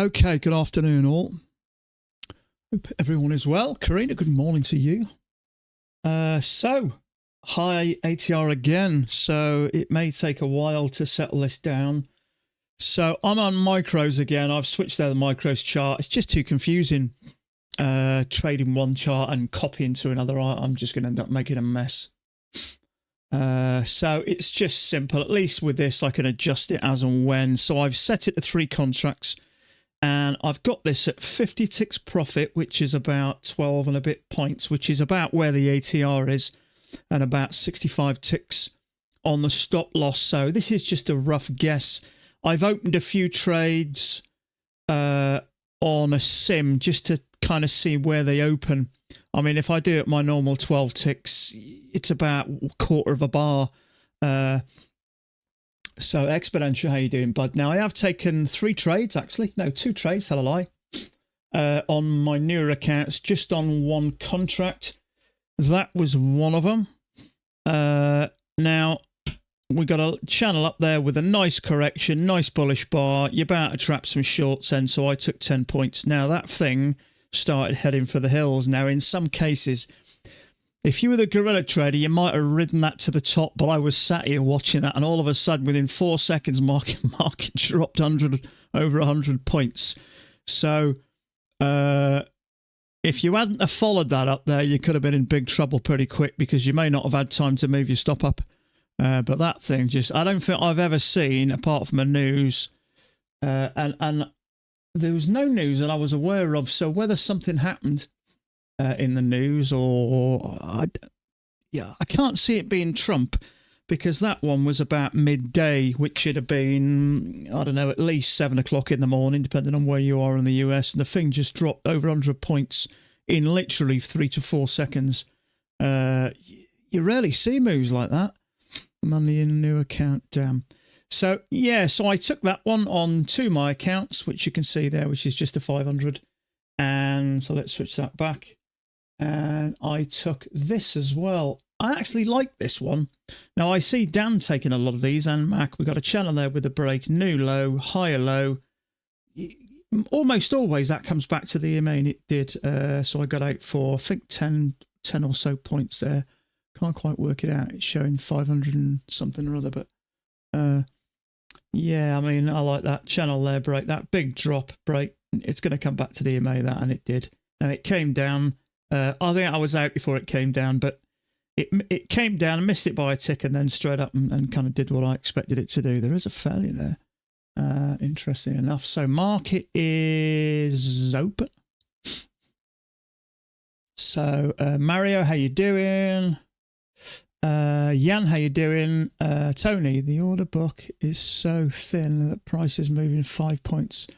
Okay, good afternoon all. Hope everyone is well. Karina, good morning to you. So, high ATR again, so it may take a while to settle this down. So I'm on micros again. I've switched out the micros chart. It's just too confusing trading one chart and copying to another. I'm just going to end up making a mess. So it's just simple. At least with this, I can adjust it as and when. So I've set it to 3 contracts. And I've got this at 50 ticks profit, which is about 12 and a bit points, which is about where the ATR is, and about 65 ticks on the stop loss. So this is just a rough guess. I've opened a few trades on a sim just to kind of see where they open. I mean, if I do it my normal 12 ticks, it's about a quarter of a bar. So Exponential, how you doing, bud? Now I have taken 3 trades, actually. No, 2 trades, tell a lie. On my newer accounts, just on one contract. That was one of them. Now we got a channel up there with a nice correction, nice bullish bar. You're about to trap some shorts in, so I took 10 points. Now that thing started heading for the hills. Now in some cases, if you were the guerrilla trader, you might have ridden that to the top, but I was sat here watching that, and all of a sudden, within 4 seconds, market dropped over 100 points. So, if you hadn't have followed that up there, you could have been in big trouble pretty quick, because you may not have had time to move your stop up. But that thing just, I don't think I've ever seen, apart from the news, and there was no news that I was aware of, so whether something happened in the news or I can't see it being Trump, because that one was about midday, which should have been, I don't know, at least 7 o'clock in the morning, depending on where you are in the US, and the thing just dropped over 100 points in literally 3 to 4 seconds. You rarely see moves like that. Money in a new account, damn. So yeah, so I took that one on 2 my accounts, which you can see there, which is just a 500. And so let's switch that back. And I took this as well. I actually like this one. Now I see Dan taking a lot of these, and Mac. We got a channel there with a break, new low, higher low. Almost always that comes back to the EMA, and it did. So I got out for, I think, 10 or so points there. Can't quite work it out. It's showing 500 and something or other, but yeah, I mean, I like that channel there break, that big drop break. It's going to come back to the EMA, that, and it did. Now it came down. I think I was out before it came down, but it came down and missed it by a tick, and then straight up and kind of did what I expected it to do. There is a failure there, interesting enough. So market is open. So Mario, how you doing? Jan, how you doing? Tony, the order book is so thin that price is moving 5 points.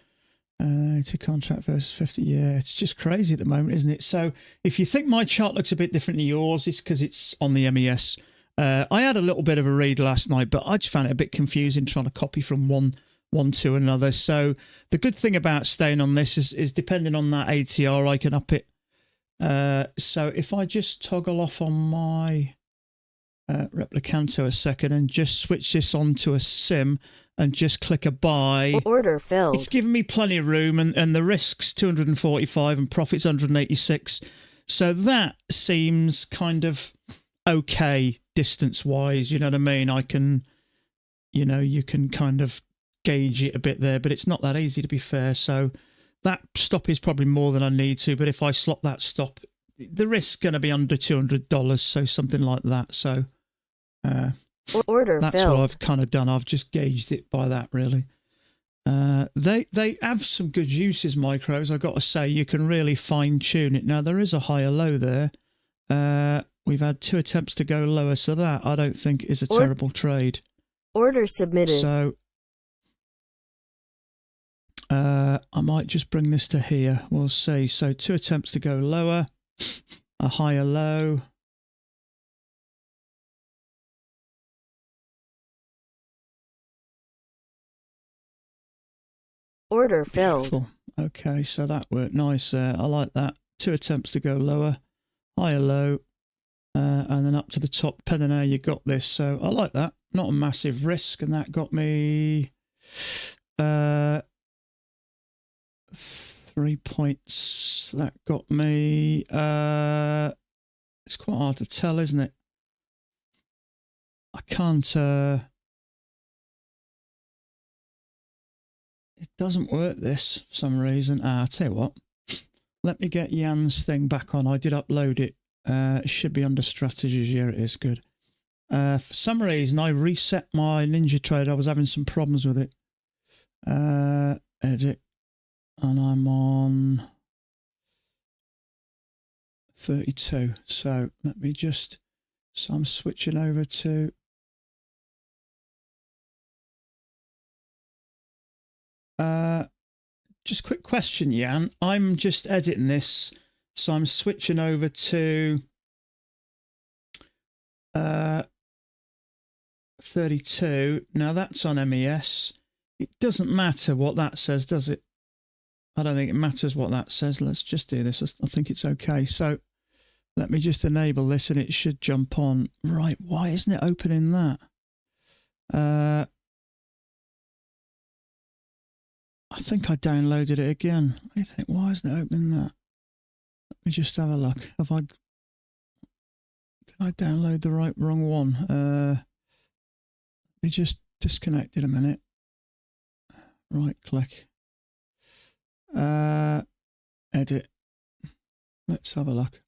To contract versus 50, yeah, it's just crazy at the moment, isn't it? So if you think my chart looks a bit different to yours, it's because it's on the MES. I had a little bit of a read last night, but I just found it a bit confusing trying to copy from one to another. So the good thing about staying on this is depending on that ATR, I can up it. So if I just toggle off on my Replicanto a second and just switch this on to a sim and just click a buy. Order filled. It's giving me plenty of room, and the risk's 245 and profit's 186. So that seems kind of okay distance-wise, you know what I mean? I can, you know, you can kind of gauge it a bit there, but it's not that easy, to be fair. So that stop is probably more than I need to, but if I slot that stop, the risk's going to be under $200, so something like that. So order that's filled. what I've kind of done. I've just gauged it by that, really. They have some good uses, micros. I've got to say, you can really fine tune it. Now there is a higher low there. We've had 2 attempts to go lower, so that I don't think is a terrible trade. Order submitted. So I might just bring this to here. We'll see. So 2 attempts to go lower, a higher low. Order filled. Beautiful. Okay, so that worked nice there. I like that. 2 attempts to go lower, higher low, and then up to the top. Depending on how you got this. So I like that. Not a massive risk, and that got me 3 points. That got me. It's quite hard to tell, isn't it? I can't. It doesn't work this for some reason. I'll tell you what. Let me get Jan's thing back on. I did upload it. It should be under strategies. Yeah, it is good. For some reason, I reset my Ninja Trade. I was having some problems with it. Edit. And I'm on 32. So let me just... So I'm switching over to... just quick question, Jan. I'm just editing this. So I'm switching over to 32. Now that's on MES. It doesn't matter what that says, does it? I don't think it matters what that says. Let's just do this. I think it's okay. So let me just enable this and it should jump on. Right, why isn't it opening that? I think I downloaded it again. What do you think? Why isn't it opening that? Let me just have a look. Did I download the wrong one? Let me just disconnect it a minute. Right click. Edit. Let's have a look.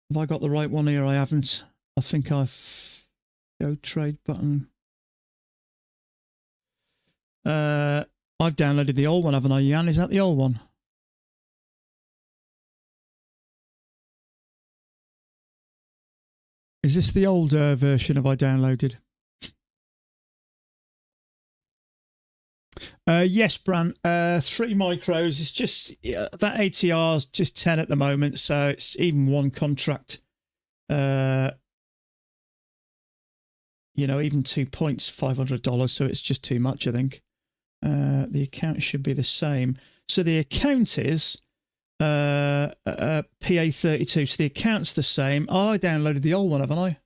Have I got the right one here? I haven't. I think I've... Go trade button. I've downloaded the old one, haven't I, Jan? Is that the old one? Is this the older version have I downloaded? Yes, Bran. 3 micros. It's just that ATR is just 10 at the moment, so it's even one contract. You know, even 2 points, $500. So it's just too much, I think. The account should be the same. So the account is PA32. So the account's the same. Oh, I downloaded the old one, haven't I?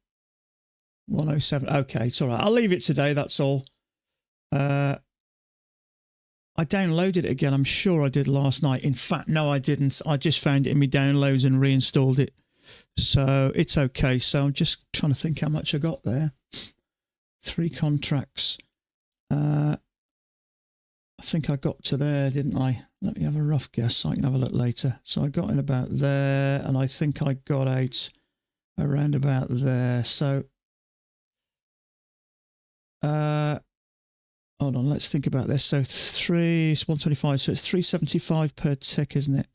107. Okay, it's all right. I'll leave it today. That's all. I downloaded it again. I'm sure I did last night. In fact, no, I didn't. I just found it in my downloads and reinstalled it. So it's okay. So I'm just trying to think how much I got there. 3 contracts. I think I got to there, didn't I? Let me have a rough guess. I can have a look later. So I got in about there, and I think I got out around about there. So, hold on, let's think about this. So it's 125, so it's 375 per tick, isn't it?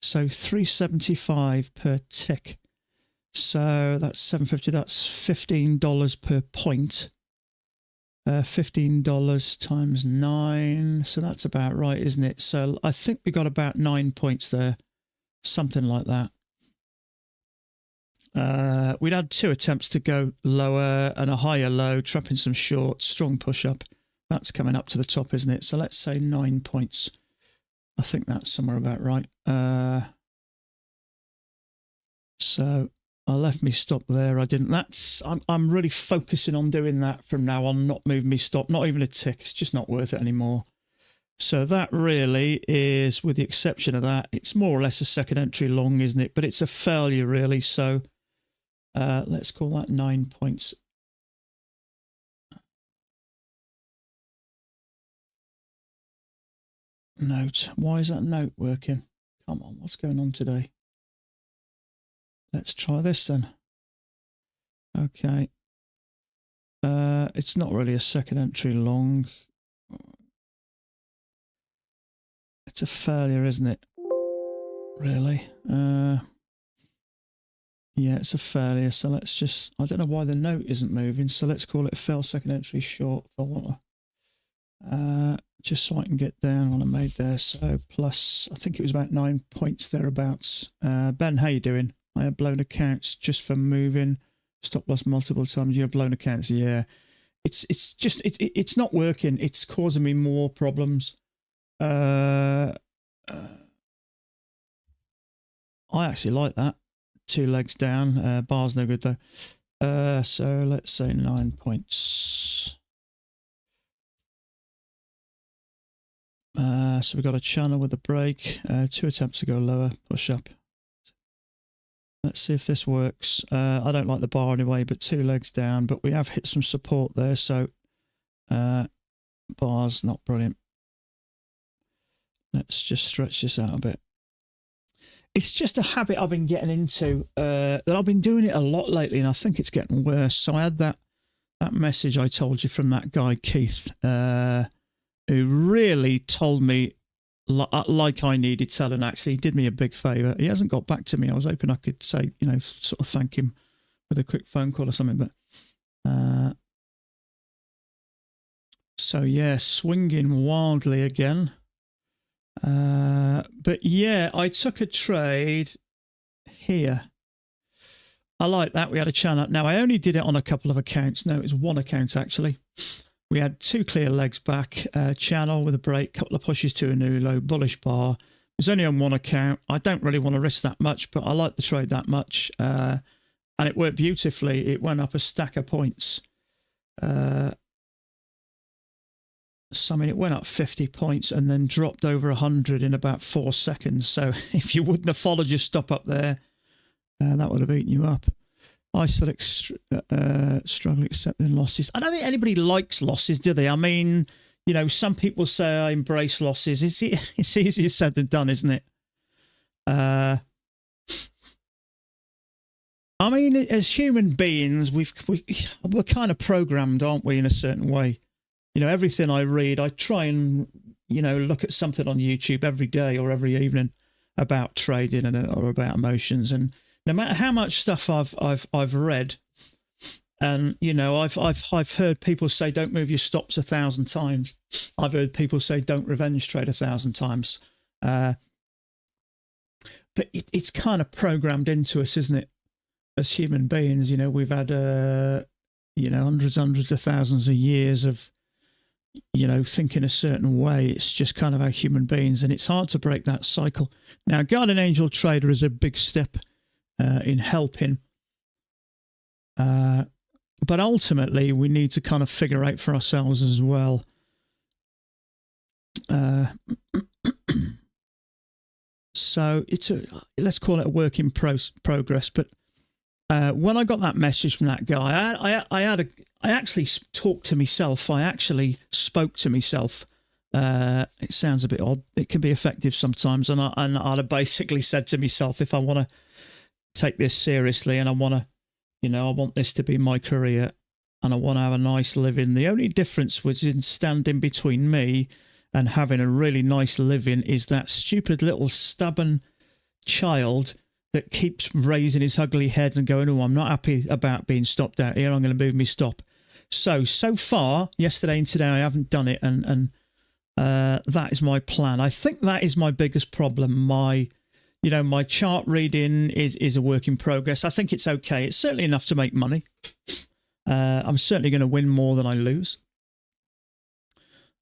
So 375 per tick. So that's 750. That's $15 per point. $15 times 9. So that's about right, isn't it? So I think we got about 9 points there. Something like that. We'd had 2 attempts to go lower and a higher low, trapping some shorts, strong push up. That's coming up to the top, isn't it? So let's say 9 points. I think that's somewhere about right. So I left me stop there. I didn't. I'm really focusing on doing that from now on, not moving me stop, not even a tick. It's just not worth it anymore. So that really is, with the exception of that, it's more or less a second entry long, isn't it? But it's a failure really. So let's call that 9 points. Note. Why is that note working? Come on, what's going on today? Let's try this then. Okay. It's not really a second entry long. It's a failure, isn't it? Really? Yeah, it's a failure. So let's just... I don't know why the note isn't moving. So let's call it fail second entry short for water. Just so I can get down what I made there. So plus, I think it was about 9 points thereabouts. Ben, how you doing? I have blown accounts just for moving. Stop loss multiple times. You have blown accounts. Yeah, it's not working. It's causing me more problems. I actually like that. 2 legs down. Bar's no good though. So let's say 9 points. So we got a channel with a break, 2 attempts to go lower, push up. Let's see if this works. I don't like the bar anyway, but 2 legs down, but we have hit some support there, so bar's not brilliant. Let's just stretch this out a bit. It's just a habit I've been getting into, that I've been doing it a lot lately, and I think it's getting worse. So I had that message I told you from that guy, Keith, who really told me like I needed telling. Actually, he did me a big favour. He hasn't got back to me. I was hoping I could say, you know, sort of thank him with a quick phone call or something. But so yeah, swinging wildly again. But yeah, I took a trade here. I like that. We had a channel. Now, I only did it on a couple of accounts. No, it was one account, actually. We had 2 clear legs back, channel with a break, couple of pushes to a new low, bullish bar. It was only on one account. I don't really want to risk that much, but I like the trade that much. And it worked beautifully. It went up a stack of points. So, I mean, it went up 50 points and then dropped over 100 in about 4 seconds. So if you wouldn't have followed your stop up there, that would have eaten you up. I still struggle accepting losses. I don't think anybody likes losses, do they? I mean, you know, some people say I embrace losses. It's easier said than done, isn't it? I mean, as human beings, we're kind of programmed, aren't we, in a certain way? You know, everything I read, I try and, you know, look at something on YouTube every day or every evening about trading or about emotions. And no matter how much stuff I've read, and you know, I've heard people say don't move your stops 1,000 times. I've heard people say don't revenge trade 1,000 times. But it's kind of programmed into us, isn't it? As human beings, you know, we've had you know, hundreds of thousands of years of, you know, thinking a certain way. It's just kind of our human beings, and it's hard to break that cycle. Now, Guardian Angel Trader is a big step in helping, but ultimately we need to kind of figure out for ourselves as well. So it's let's call it a work in progress. But when I got that message from that guy, I actually talked to myself. I actually spoke to myself. It sounds a bit odd. It can be effective sometimes. And I'd basically said to myself, if I want to take this seriously and I want to, you know, I want this to be my career and I want to have a nice living. The only difference was in standing between me and having a really nice living is that stupid little stubborn child that keeps raising his ugly head and going, oh, I'm not happy about being stopped out here. I'm going to move me stop. So far, yesterday and today, I haven't done it. And that is my plan. I think that is my biggest problem. My chart reading is a work in progress. I think it's okay. It's certainly enough to make money. I'm certainly going to win more than I lose.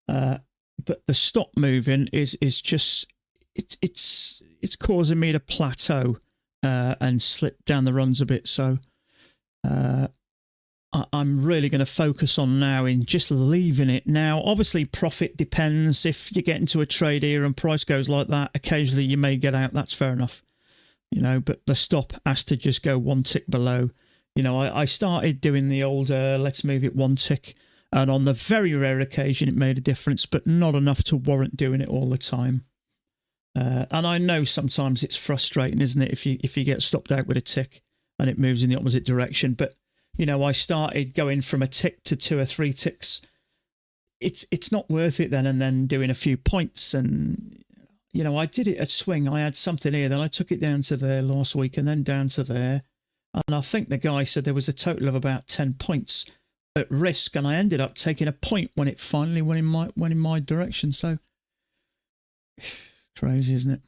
But the stop moving is just, it's causing me to plateau and slip down the runs a bit. So I'm really going to focus on now in just leaving it. Now, obviously, profit depends. If you get into a trade here and price goes like that, occasionally you may get out. That's fair enough. You know, but the stop has to just go 1 tick below. You know, I started doing the old let's move it 1 tick. And on the very rare occasion, it made a difference, but not enough to warrant doing it all the time. And I know sometimes it's frustrating, isn't it, if you get stopped out with a tick and it moves in the opposite direction. But you know, I started going from a tick to 2 or 3 ticks. It's not worth it then, and then doing a few points. And, you know, I did it at swing. I had something here, then I took it down to there last week and then down to there. And I think the guy said there was a total of about 10 points at risk. And I ended up taking a point when it finally went in my direction. So crazy, isn't it?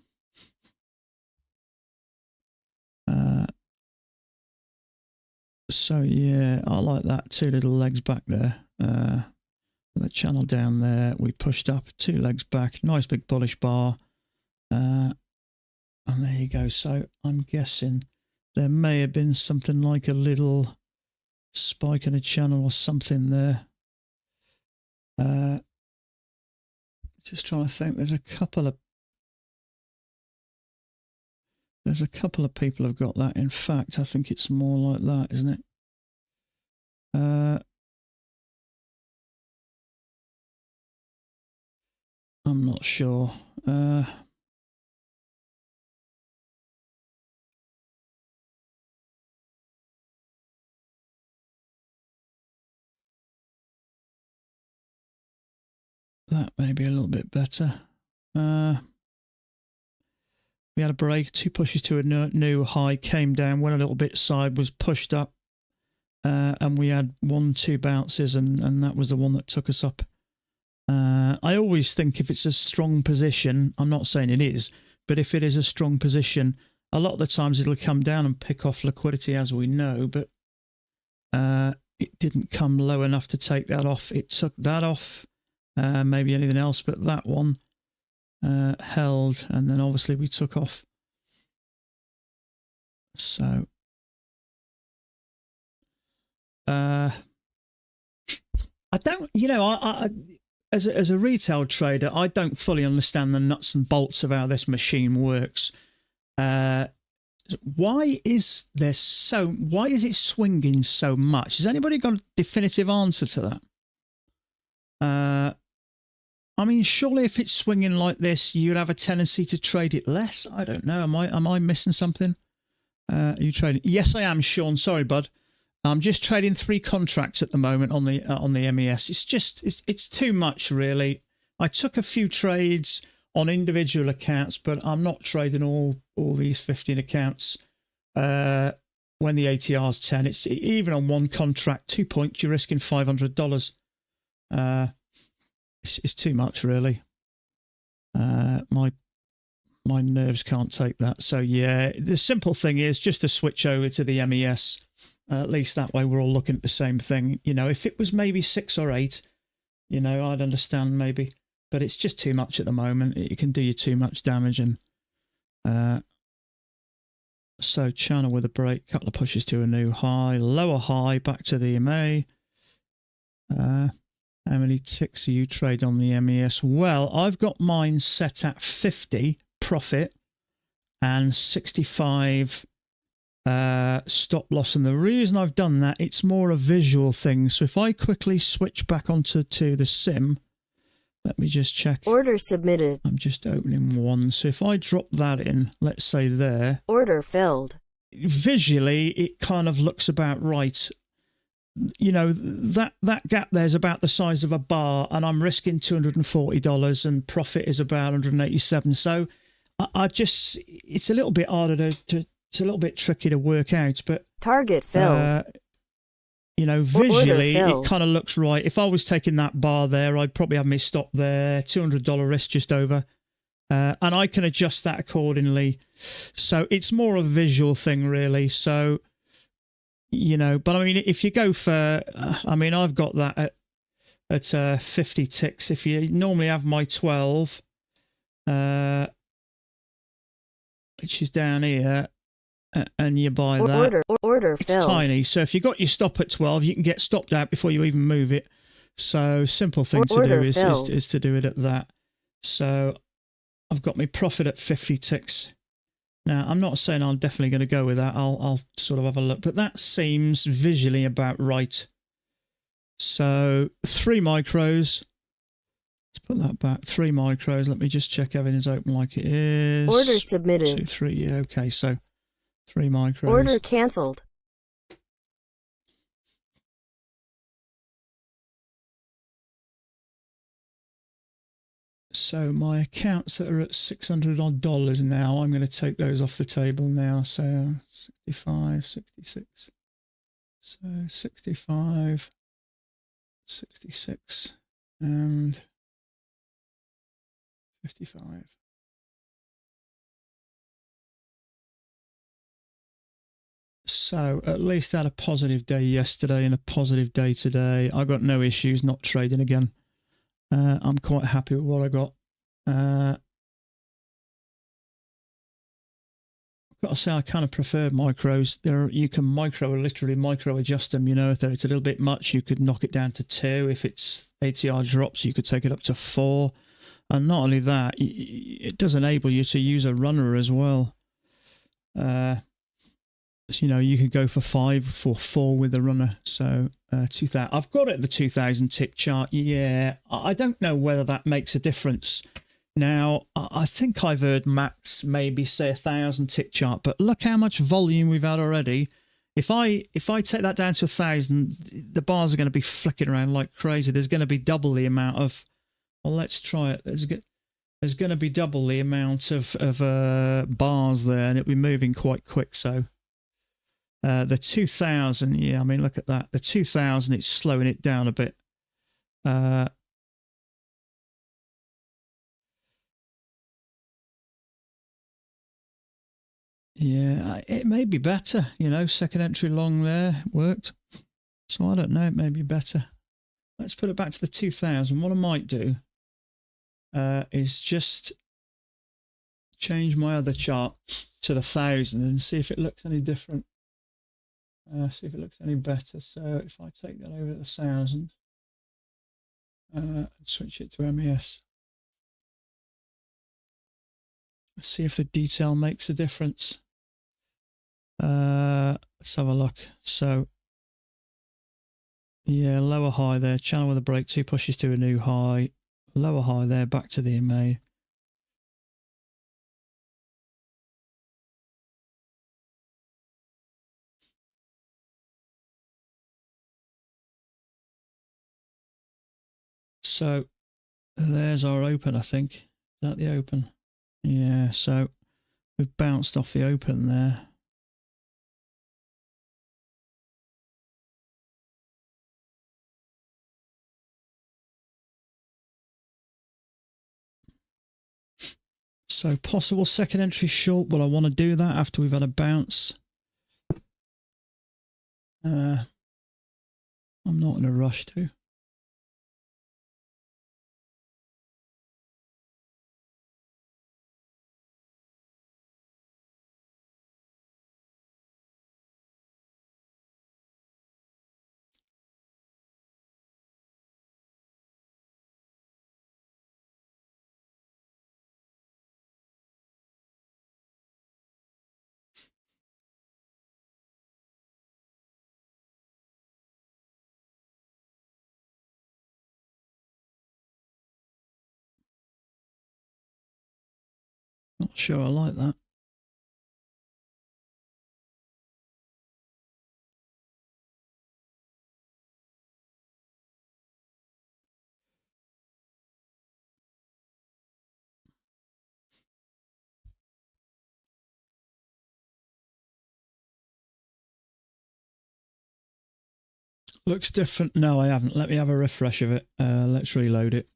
So yeah, I like that. 2 little legs back there. The channel down there. We pushed up 2 legs back. Nice big bullish bar. And there you go. So I'm guessing there may have been something like a little spike in a channel or something there. Just trying to think. There's a couple of people who've got that. In fact, I think it's more like that, isn't it? I'm not sure. That may be a little bit better. We had a break, 2 pushes to a new high, came down, went a little bit side, was pushed up, and we had 1-2 bounces, and that was the one that took us up. I always think if it's a strong position, I'm not saying it is, but if it is a strong position, a lot of the times it'll come down and pick off liquidity, as we know, but it didn't come low enough to take that off. It took that off, maybe anything else, but that one held, and then obviously we took off. So I don't, I as a retail trader, I don't fully understand the nuts and bolts of how this machine works. Why is it swinging so much? Has anybody got a definitive answer to that? I mean, surely if it's swinging like this, you'd have a tendency to trade it less. I don't know. Am I missing something? Are you trading? Yes, I am, Sean. Sorry, bud. I'm just trading 3 contracts at the moment on the MES. It's too much, really. I took a few trades on individual accounts, but I'm not trading all these 15 accounts. When the ATR's 10, it's even on one contract, 2 points, you're risking $500. It's too much, really. My nerves can't take that. So yeah, the simple thing is just to switch over to the MES. At least that way we're all looking at the same thing. If it was maybe 6 or 8, I'd understand maybe, but it's just too much at the moment. It can do you too much damage. And so channel with a break, couple of pushes to a new high, lower high, back to the EMA. How many ticks are you trading on the MES? Well, I've got mine set at 50 profit and 65 stop loss. And the reason I've done that, it's more a visual thing. So if I quickly switch back onto the sim, let me just check. Order submitted. I'm just opening one. So if I drop that in, let's say there. Order filled. Visually, it kind of looks about right. That gap there is about the size of a bar, and I'm risking $240, and profit is about 187. So it's a little bit harder it's a little bit tricky to work out, but target filled. Visually it kind of looks right. If I was taking that bar there, I'd probably have me stop there, $200 risk just over, and I can adjust that accordingly. So it's more a visual thing, really. So. But I mean, if you go for, I've got that at 50 ticks. If you normally have my 12, which is down here, and you buy that, order it's filled. tiny. So if you got your stop at 12, you can get stopped out before you even move it. So simple thing to do is to do it at that. So I've got my profit at 50 ticks. Now, I'm not saying I'm definitely going to go with that. I'll sort of have a look. But that seems visually about right. So 3 micros. Let's put that back. 3 micros. Let me just check everything's open like it is. Order submitted. 2, 3. Yeah, okay. So 3 micros. Order cancelled. So my accounts that are at $600 odd now, I'm going to take those off the table now. So 65, 66. So 65, 66, and 55. So at least I had a positive day yesterday and a positive day today. I got no issues not trading again. I'm quite happy with what I got. I've got to say, I kind of prefer micros. You can literally micro adjust them. If it's a little bit much, you could knock it down to 2. If it's ATR drops, you could take it up to 4. And not only that, it does enable you to use a runner as well. So, you know, you could go for 5 or 4 with a runner. So 2000. I've got it at the 2000 tick chart. Yeah, I don't know whether that makes a difference. Now, I think I've heard Max maybe say 1000 tick chart, but look how much volume we've had already. If I take that down to 1000, the bars are going to be flicking around like crazy. There's going to be double the amount of. Well, let's try it. There's going to be double the amount of bars there, and it'll be moving quite quick. So the 2000, yeah, I mean, look at that. The 2000, it's slowing it down a bit. Yeah, it may be better, you know, second entry long there worked. So I don't know, it may be better. Let's put it back to the 2000. What I might do is just change my other chart to the 1000 and see if it looks any different. See if it looks any better. So if I take that over to the 1000 and switch it to MES. Let's see if the detail makes a difference. Let's have a look. So, yeah, lower high there, channel with a break, 2 pushes to a new high, lower high there, back to the MA. So, there's our open, I think. Is that the open? Yeah, so we've bounced off the open there. So possible second entry short. Well, I want to do that after we've had a bounce. I'm not in a rush to. Not sure I like that. Looks different. No, I haven't. Let me have a refresh of it. Let's reload it.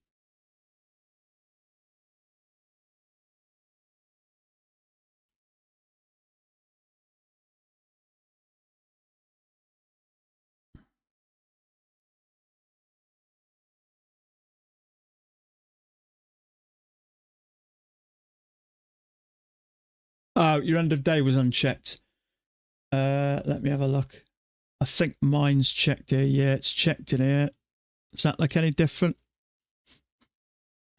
Oh, your end of day was unchecked. Let me have a look. I think mine's checked here. Yeah, it's checked in here. Does that look any different?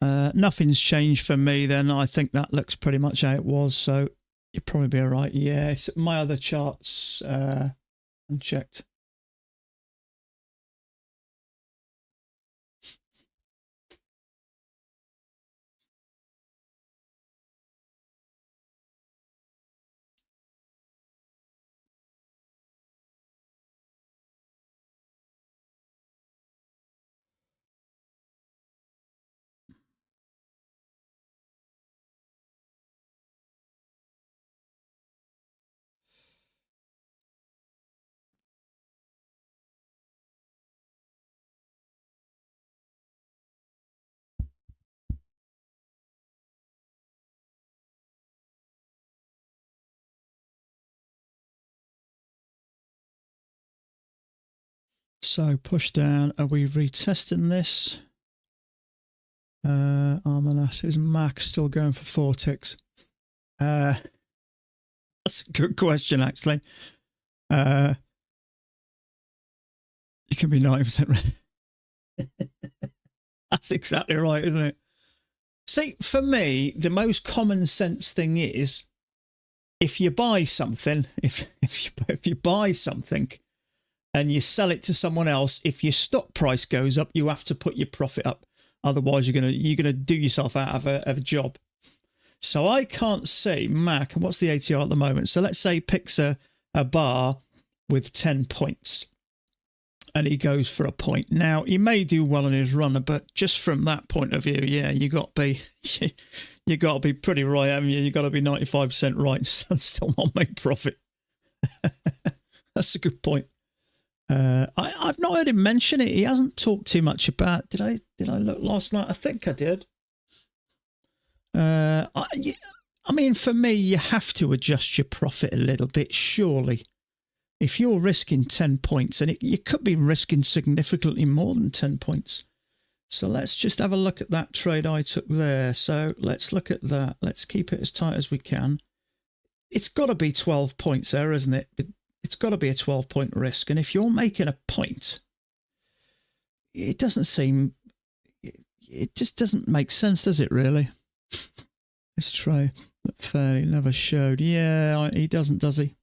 Nothing's changed for me then. I think that looks pretty much how it was. So you'd probably be all right. Yeah, it's, my other charts unchecked. So push down. Are we retesting this? Armanas's max still going for 4 ticks. That's a good question, actually. You can be 90% right. That's exactly right, isn't it? See, for me, the most common sense thing is if you buy something, if you buy something and you sell it to someone else, if your stock price goes up, you have to put your profit up. Otherwise, you're gonna do yourself out of a job. So I can't see Mac, and what's the ATR at the moment? So let's say he picks a bar with 10 points and he goes for a point. Now, he may do well on his runner, but just from that point of view, yeah, you got to be pretty right, haven't you? You got to be 95% right and still not make profit. That's a good point. I've not heard him mention it. He hasn't talked too much about. Did I look last night? I think I did. I mean, for me, you have to adjust your profit a little bit, surely. If you're risking 10 points, and you could be risking significantly more than 10 points. So let's just have a look at that trade I took there. So let's look at that. Let's keep it as tight as we can. It's got to be 12 points there, isn't it? It's got to be a 12-point risk. And if you're making a point, it doesn't seem... It just doesn't make sense, does it, really? Let's try that fairly never showed. Yeah, he doesn't, does he?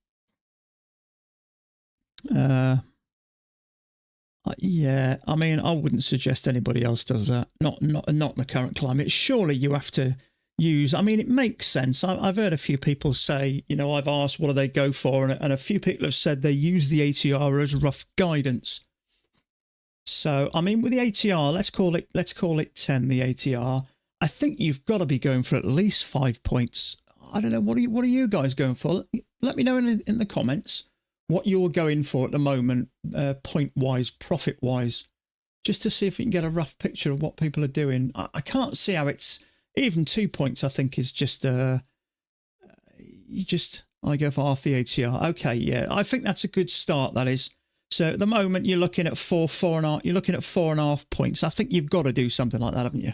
Yeah, I mean, I wouldn't suggest anybody else does that. Not in the current climate. Surely you have to use... I mean, it makes sense. I've heard a few people say, you know, I've asked what do they go for, and a few people have said they use the ATR as rough guidance. So, I mean, with the ATR, let's call it 10, the ATR. I think you've got to be going for at least 5 points. I don't know, what are you guys going for? Let me know in the comments what you're going for at the moment, point-wise, profit-wise, just to see if we can get a rough picture of what people are doing. I can't see how it's... Even 2 points, I think, is just... I go for half the ATR. Okay, yeah, I think that's a good start, that is. So at the moment, you're looking at 4.5. You're looking at 4.5 points. I think you've got to do something like that, haven't you?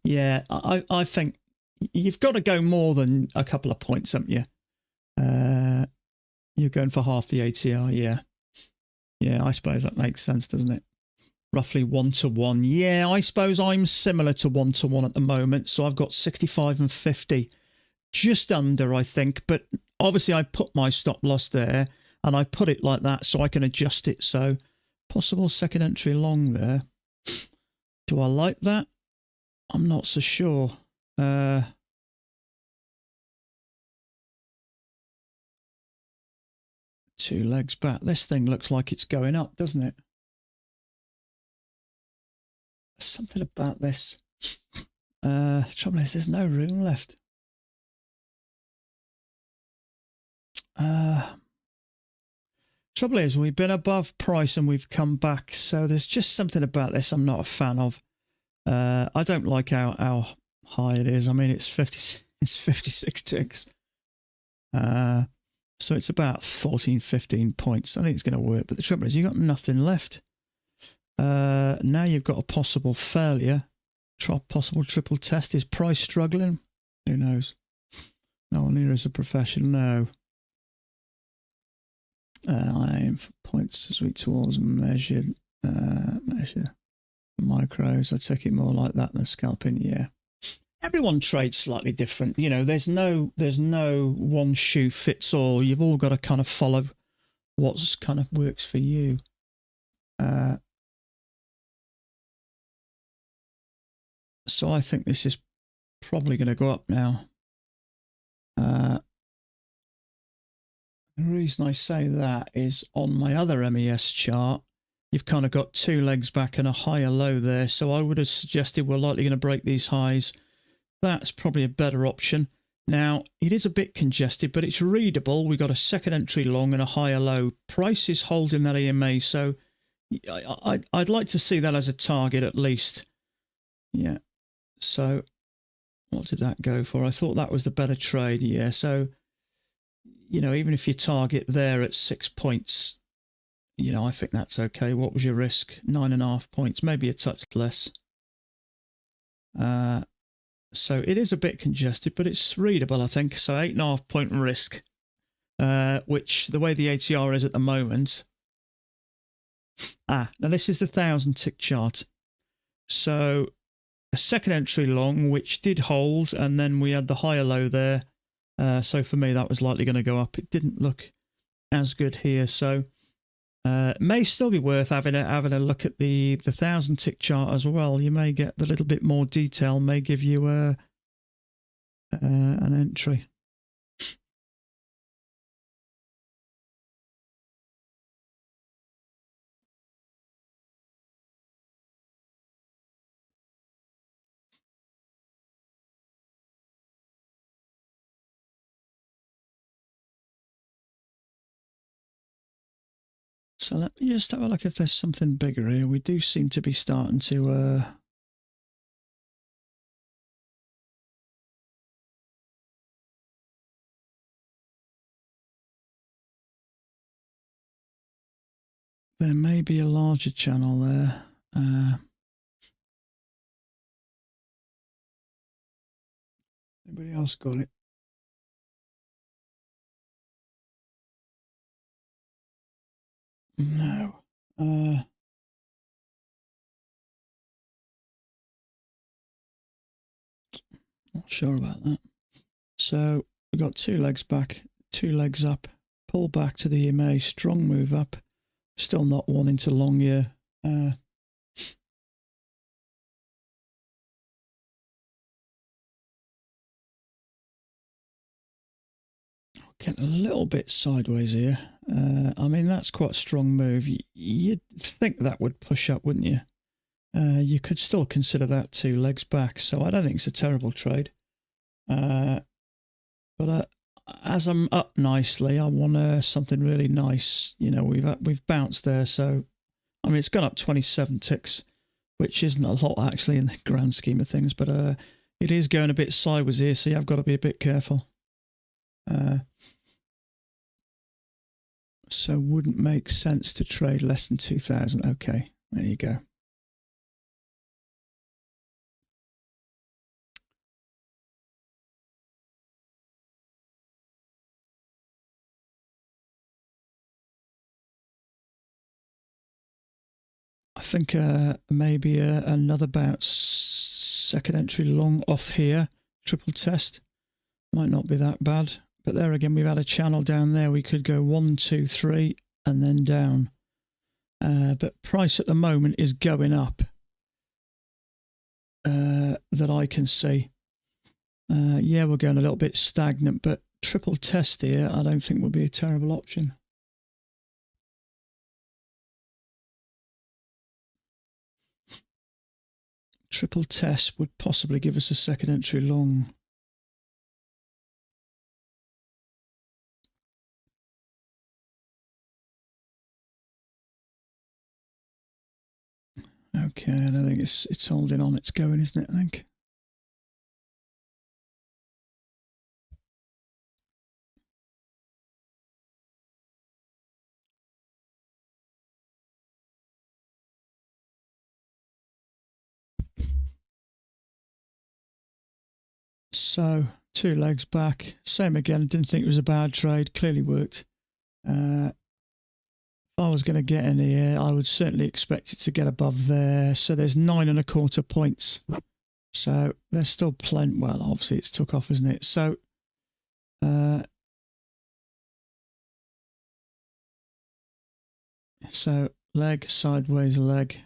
Yeah, I think you've got to go more than a couple of points, haven't you? You're going for half the ATR, yeah. Yeah, I suppose that makes sense, doesn't it? Roughly 1-to-1. Yeah, I suppose I'm similar to 1-to-1 at the moment. So I've got 65 and 50. Just under, I think. But obviously I put my stop loss there and I put it like that so I can adjust it. So possible second entry long there. Do I like that? I'm not so sure. 2 legs back. This thing looks like it's going up, doesn't it? There's something about this. The trouble is there's no room left. Trouble is we've been above price and we've come back. So there's just something about this I'm not a fan of. I don't like how high it is. I mean, it's 56 ticks. So it's about 14, 15 points. I think it's going to work. But the trouble is you've got nothing left. Now you've got a possible failure. Possible triple test. Is price struggling? Who knows? No one here is a professional. No. I aim for points as we towards measured. Measure micros. I take it more like that than scalping. Yeah. Everyone trades slightly different. You know, there's no one shoe fits all. You've all got to kind of follow what's kind of works for you. So I think this is probably going to go up now. The reason I say that is on my other MES chart, you've kind of got 2 legs back and a higher low there. So I would have suggested we're likely going to break these highs. That's probably a better option. Now, it is a bit congested, but it's readable. We've got a second entry long and a higher low. Price is holding that EMA, so I'd like to see that as a target at least. Yeah. So what did that go for? I thought that was the better trade. Yeah. So, you know, even if you target there at 6 points, you know, I think that's okay. What was your risk? 9.5 points, maybe a touch less. So it is a bit congested, but it's readable, I think. So 8.5 point risk, which the way the ATR is at the moment. Now this is the 1,000 tick chart. So a second entry long, which did hold, and then we had the higher low there. So for me, that was likely going to go up. It didn't look as good here, so it may still be worth having a look at the 1,000 tick chart as well. You may get the little bit more detail, may give you an entry. So let me just have a look if there's something bigger here. We do seem to be starting to there may be a larger channel there. Anybody else got it? No. Not sure about that. So we've got 2 legs back, 2 legs up, pull back to the EMA, strong move up. Still not wanting to long here. Getting a little bit sideways here. I mean, that's quite a strong move. You'd think that would push up, wouldn't you? You could still consider that 2 legs back, so I don't think it's a terrible trade. But as I'm up nicely, I want something really nice. You know, we've bounced there, so I mean, it's gone up 27 ticks, which isn't a lot actually in the grand scheme of things, but it is going a bit sideways here, so you've got to be a bit careful. So wouldn't make sense to trade less than 2,000. Okay, there you go. I think maybe another bounce, second entry long off here, triple test. Might not be that bad. But there again, we've had a channel down there. We could go 1, 2, 3 and then down. But price at the moment is going up that I can see. Yeah, we're going a little bit stagnant, but triple test here I don't think would be a terrible option. Triple test would possibly give us a second entry long. Okay, I don't think it's holding on. It's going, isn't it? I think. So 2 legs back, same again. Didn't think it was a bad trade. Clearly worked. If I was going to get in here, I would certainly expect it to get above there. So there's 9.25 points. So there's still plenty. Well, obviously it's took off, isn't it? So leg, sideways leg.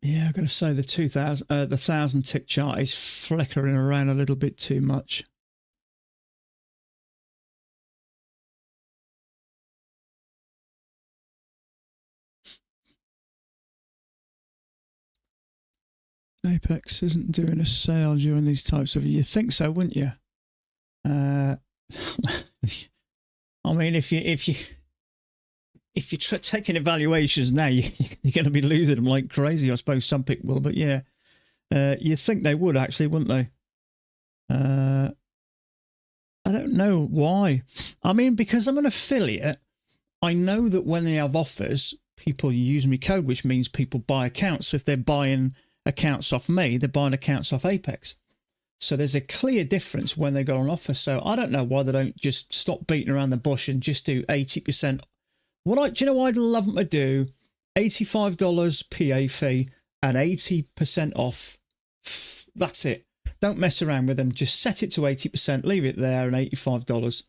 Yeah, I'm going to say the 1,000 tick chart is flickering around a little bit too much. Apex isn't doing a sale during these types of. You'd think so, wouldn't you? I mean, if you're taking evaluations now, you're going to be losing them like crazy. I suppose some people will, but yeah, you'd think they would actually, wouldn't they? I don't know why. I mean, because I'm an affiliate, I know that when they have offers, people use my code, which means people buy accounts. So if they're buying accounts off me, they're buying accounts off Apex. So there's a clear difference when they go on offer. So I don't know why they don't just stop beating around the bush and just do 80%. Do you know what I'd love them to do? $85 PA fee and 80% off. That's it. Don't mess around with them. Just set it to 80%, leave it there, and $85.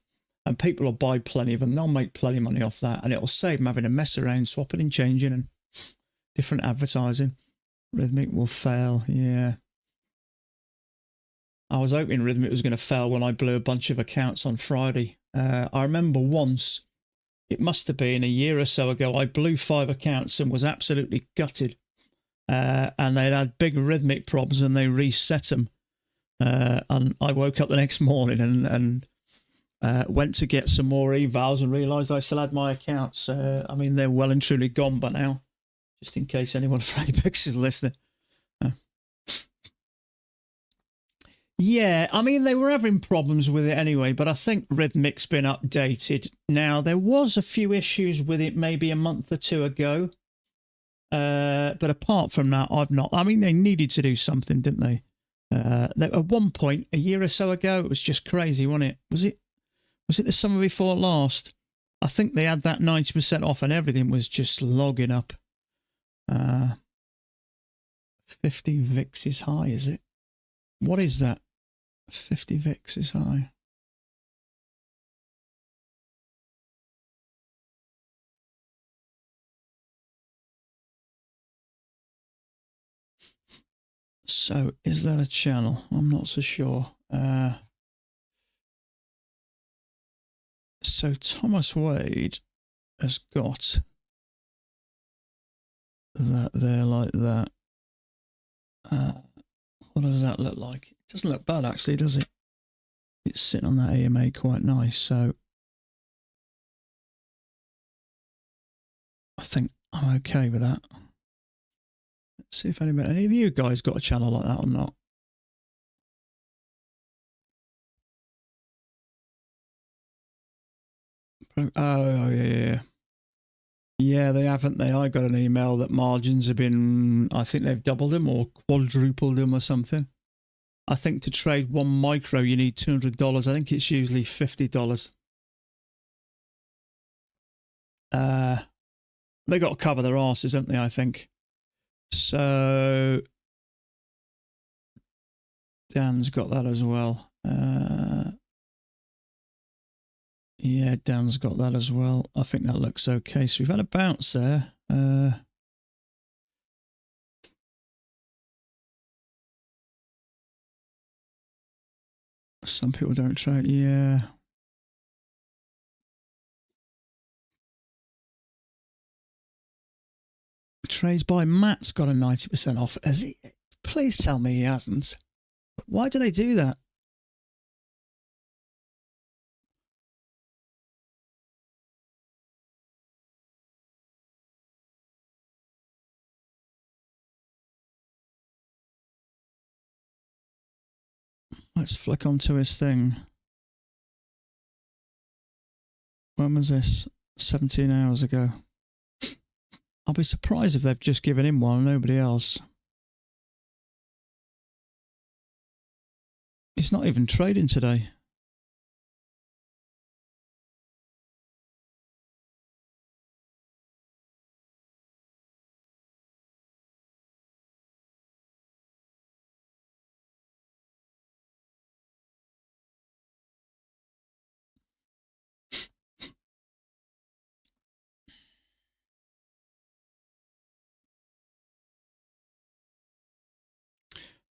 And people will buy plenty of them. They'll make plenty of money off that. And it'll save them having to mess around, swapping and changing and different advertising. Rhythmic will fail, yeah. I was hoping Rhythmic was going to fail when I blew a bunch of accounts on Friday. I remember once, it must have been a year or so ago, I blew 5 accounts and was absolutely gutted. And they'd had big Rhythmic problems and they reset them. And I woke up the next morning and went to get some more evals and realised I still had my accounts. I mean, they're well and truly gone by now, just in case anyone from Apex is listening. Yeah, I mean, they were having problems with it anyway, but I think Rhythmic's been updated. Now, there was a few issues with it maybe a month or two ago. But apart from that, I've not. I mean, they needed to do something, didn't they? At one point, a year or so ago, it was just crazy, wasn't it? Was it the summer before last? I think they had that 90% off and everything was just logging up. 50 VIX is high, is it? What is that? 50 VIX is high. So, is that a channel? I'm not so sure. So, Thomas Wade has got that there like that. What does that look like? It doesn't look bad, actually, does it? It's sitting on that AMA quite nice, so I think I'm okay with that. Let's see if any of you guys got a channel like that or not. Oh yeah. Yeah, they haven't they? I got an email that margins have been, I think they've doubled them or quadrupled them or something. I think to trade 1 micro, you need $200. I think it's usually $50. They got to cover their asses, haven't they, I think? So Dan's got that as well. Yeah, Dan's got that as well. I think that looks okay. So we've had a bounce there. Some people don't trade. Yeah. Trades by Matt's got a 90% off. Has he? Please tell me he hasn't. Why do they do that? Let's flick onto his thing. When was this? 17 hours ago. I'll be surprised if they've just given him one and nobody else. He's not even trading today.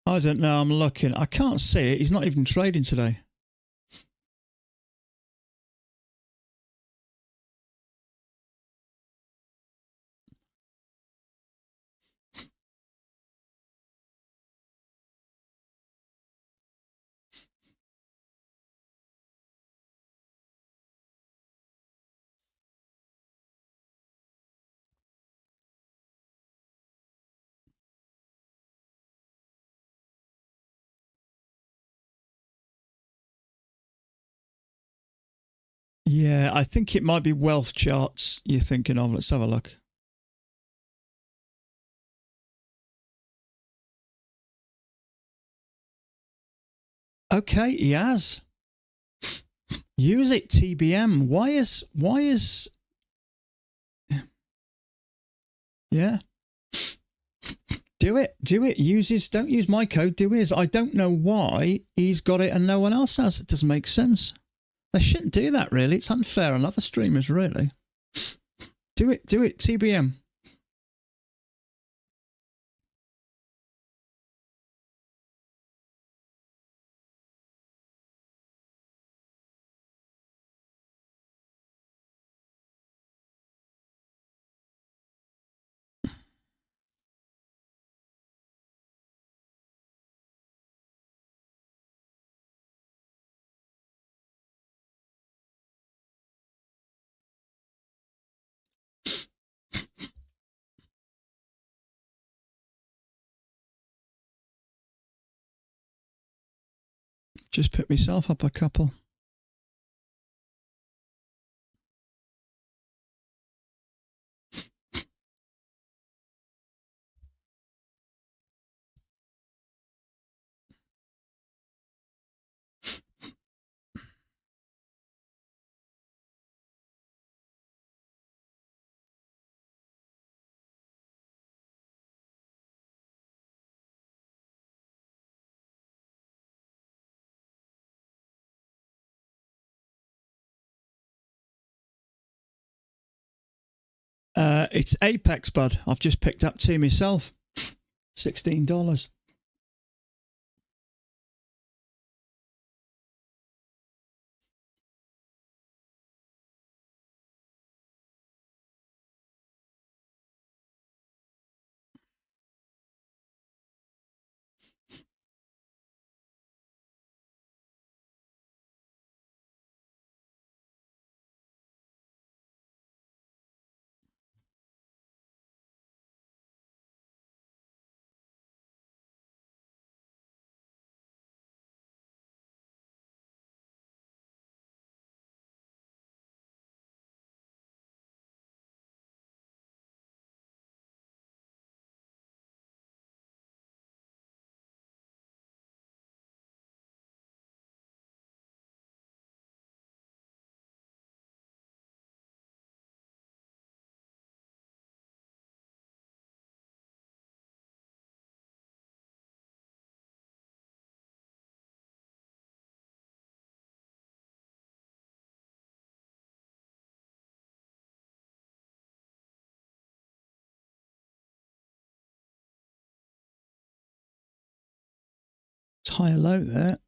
I don't know. I'm looking. I can't see it. He's not even trading today. Yeah, I think it might be wealth charts you're thinking of. Let's have a look. Okay, he has. Use it, TBM. Why is yeah. Do it. Use his. Don't use my code. Do his. I don't know why he's got it and no one else has. It doesn't make sense. They shouldn't do that, really. It's unfair on other streamers, really. Do it, TBM. Just pick myself up a couple. It's Apex, bud. I've just picked up two myself. $16. It's high or low there.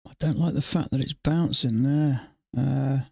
I don't like the fact that it's bouncing there. No.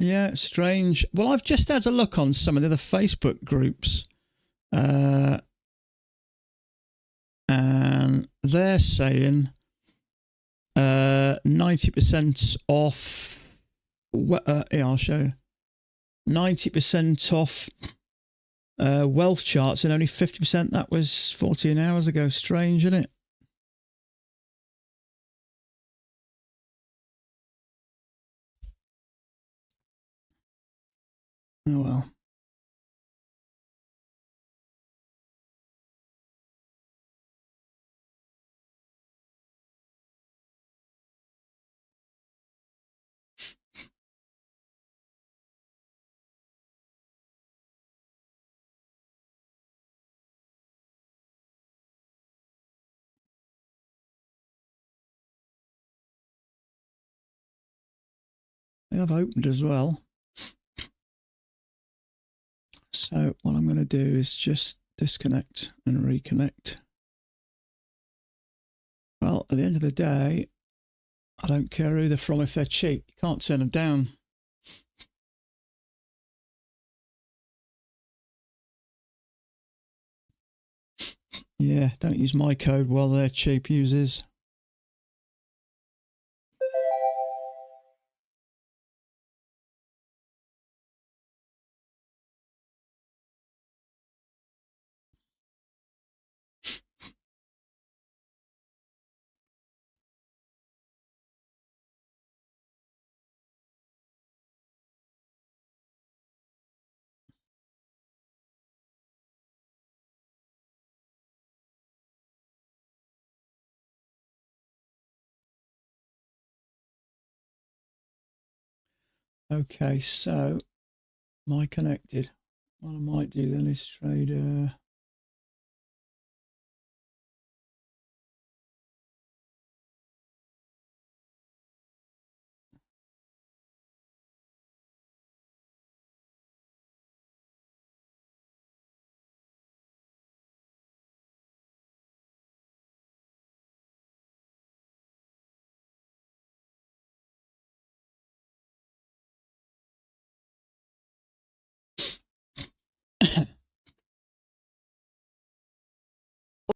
Yeah, it's strange. Well, I've just had a look on some of the other Facebook groups. And they're saying 90% off. Yeah, I'll show you. 90% off wealth charts and only 50%. That was 14 hours ago. Strange, isn't it? Oh, well. They have opened as well. So what I'm going to do is just disconnect and reconnect. Well, at the end of the day, I don't care who they're from if they're cheap. You can't turn them down. Yeah, don't use my code while they're cheap. Use his. Okay, so my connected. What I might do then is trade.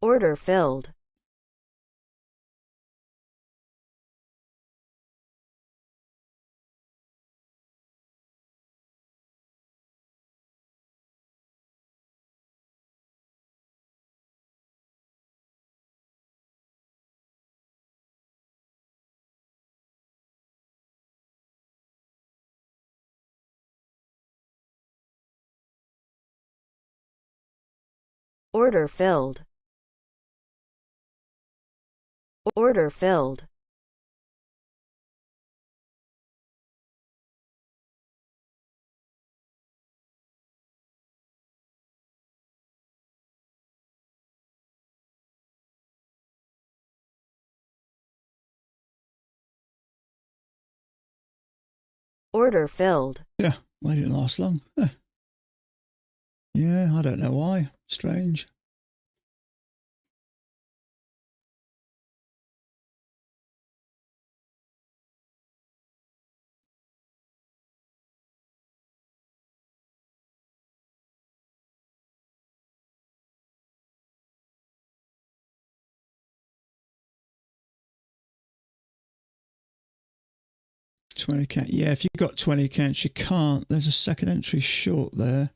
Order filled. Order filled. Order filled. Order filled. Yeah, why didn't last long? Huh. Yeah, I don't know why. Strange. $20 count. Yeah, if you've got 20 counts, you can't. There's a second entry short there.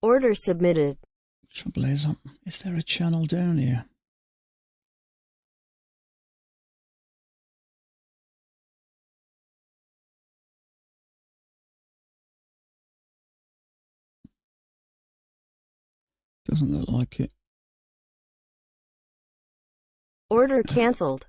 Order submitted. Trouble is there a channel down here? Doesn't look like it. Order cancelled.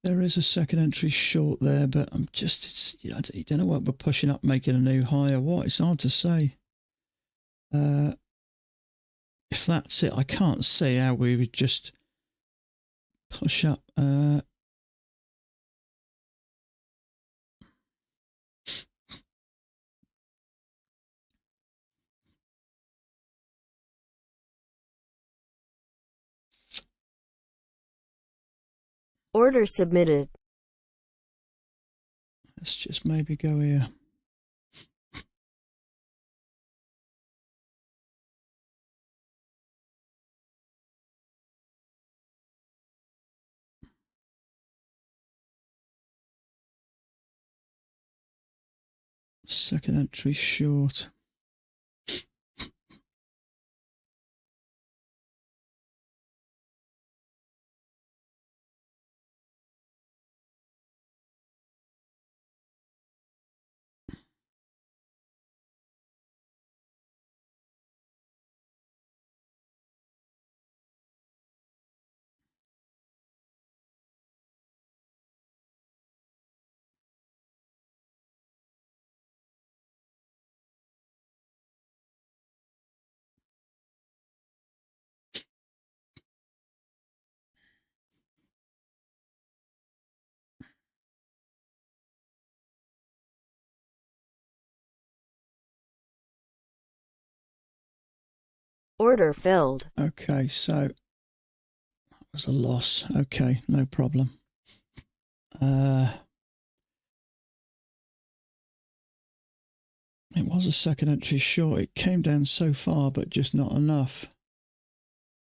There is a second entry short there, but I'm just, it's, I don't know what we're pushing up, making a new high or what. It's hard to say. If that's it, I can't see how we would just push up. Order submitted. Let's just maybe go here. Second entry short. Order filled. Okay, so that was a loss. Okay, no problem. It was a second entry short. It came down so far, but just not enough.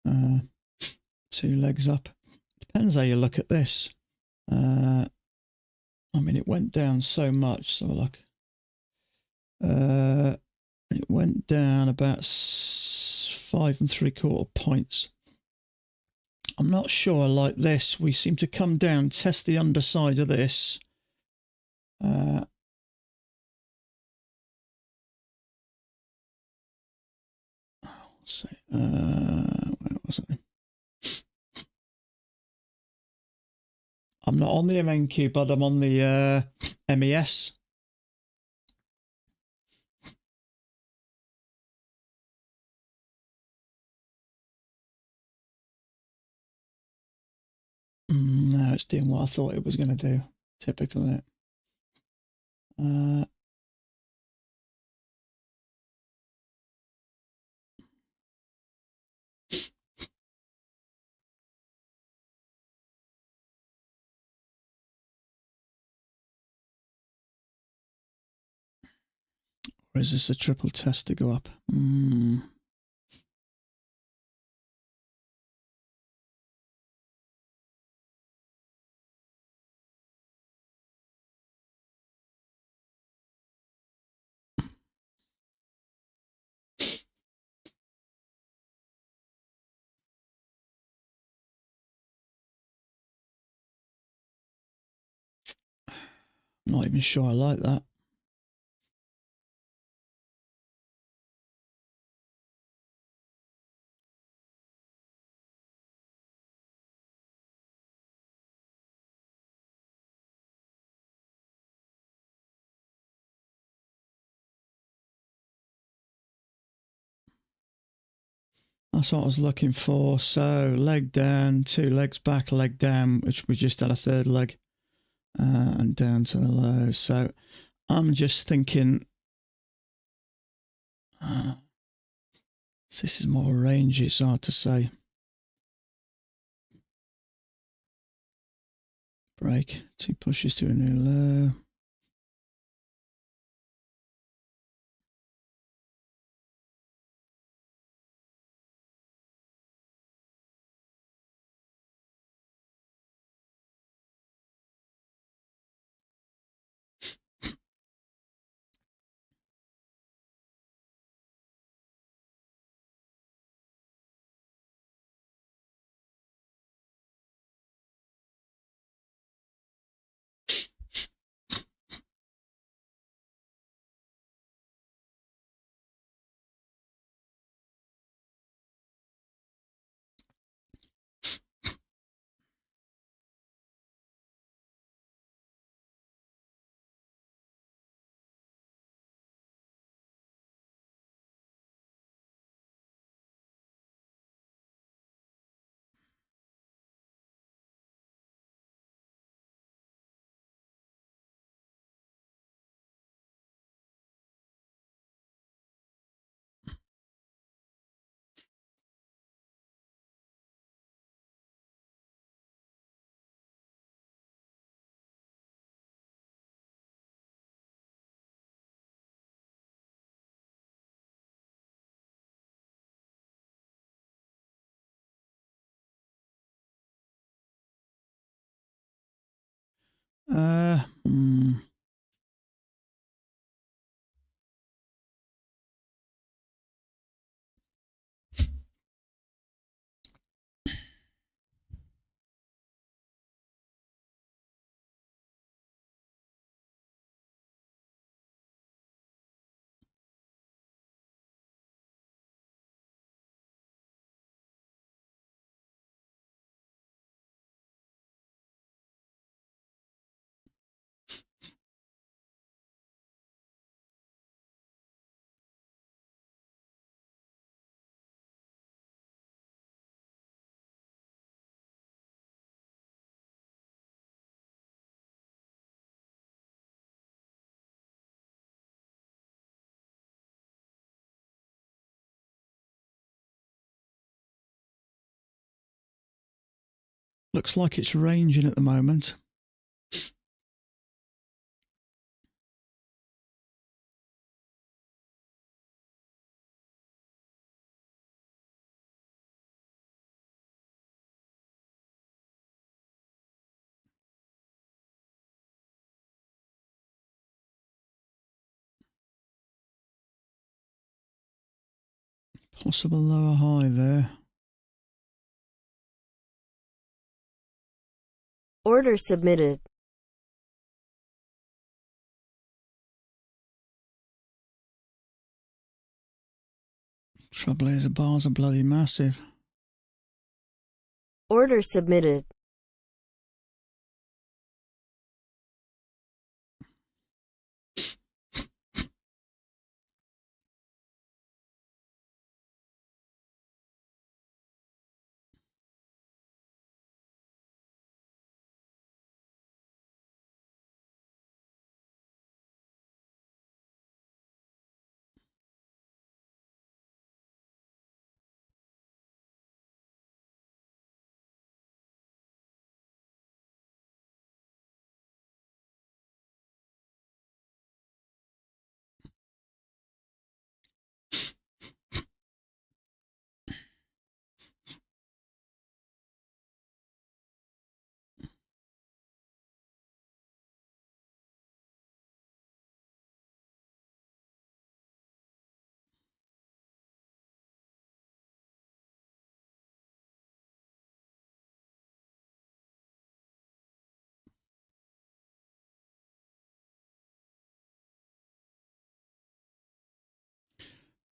2 legs up. Depends how you look at this. I mean, it went down so much. So look, it went down about 5 3/4 points. I'm not sure. Like this, we seem to come down, test the underside of this. Let's see. Where was it? I'm not on the MNQ, but I'm on the MES. No, it's doing what I thought it was going to do. Typical, isn't it? Or is this a triple test to go up? Not even sure I like that. That's what I was looking for. So leg down, 2 legs back, leg down, which we just had a third leg, and down to the low. So I'm just thinking, this is more range. It's hard to say. Break, 2 pushes to a new low. Uh, hmm. Looks like it's ranging at the moment. Possible lower high there. Order submitted. Trouble is, the bars are bloody massive. Order submitted.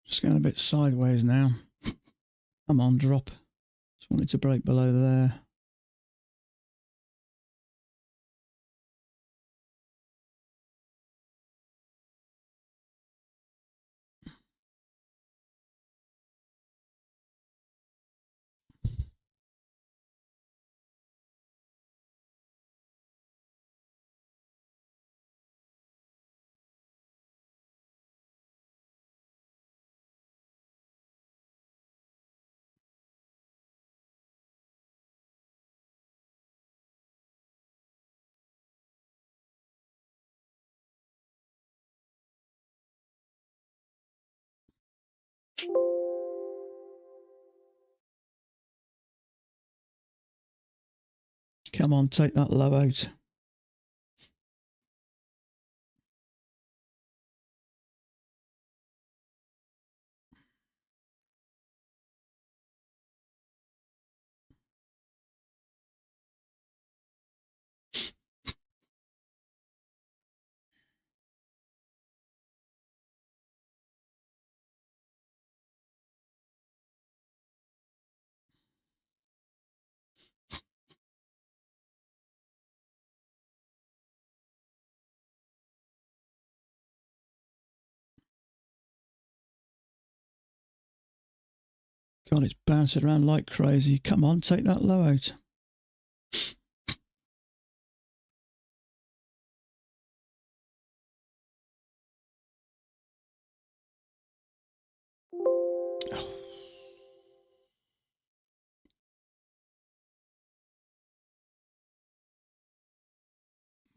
Just going a bit sideways now. Come on, drop. Just wanted to break below there. Come on, take that low out. God, it's bouncing around like crazy. Come on, take that low out.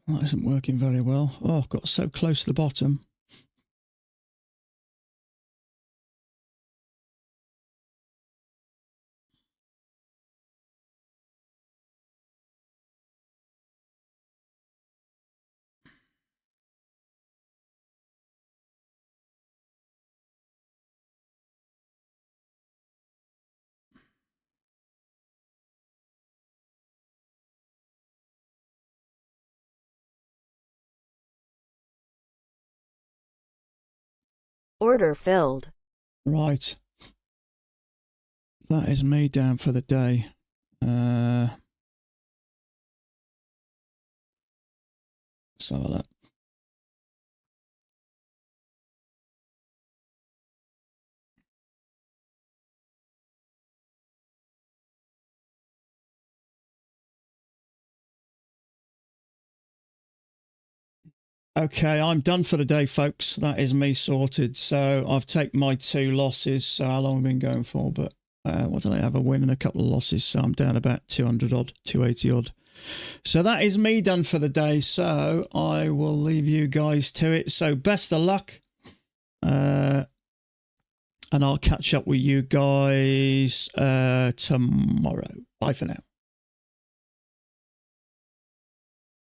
That isn't working very well. Oh, got so close to the bottom. Order filled. Right. That is me down for the day. Let's have a look. Okay, I'm done for the day, folks. That is me sorted. So I've taken my 2 losses. So how long have I been going for? But what did I have? A win and a couple of losses. So I'm down about 200 odd, 280 odd. So that is me done for the day. So I will leave you guys to it. So best of luck. And I'll catch up with you guys tomorrow. Bye for now.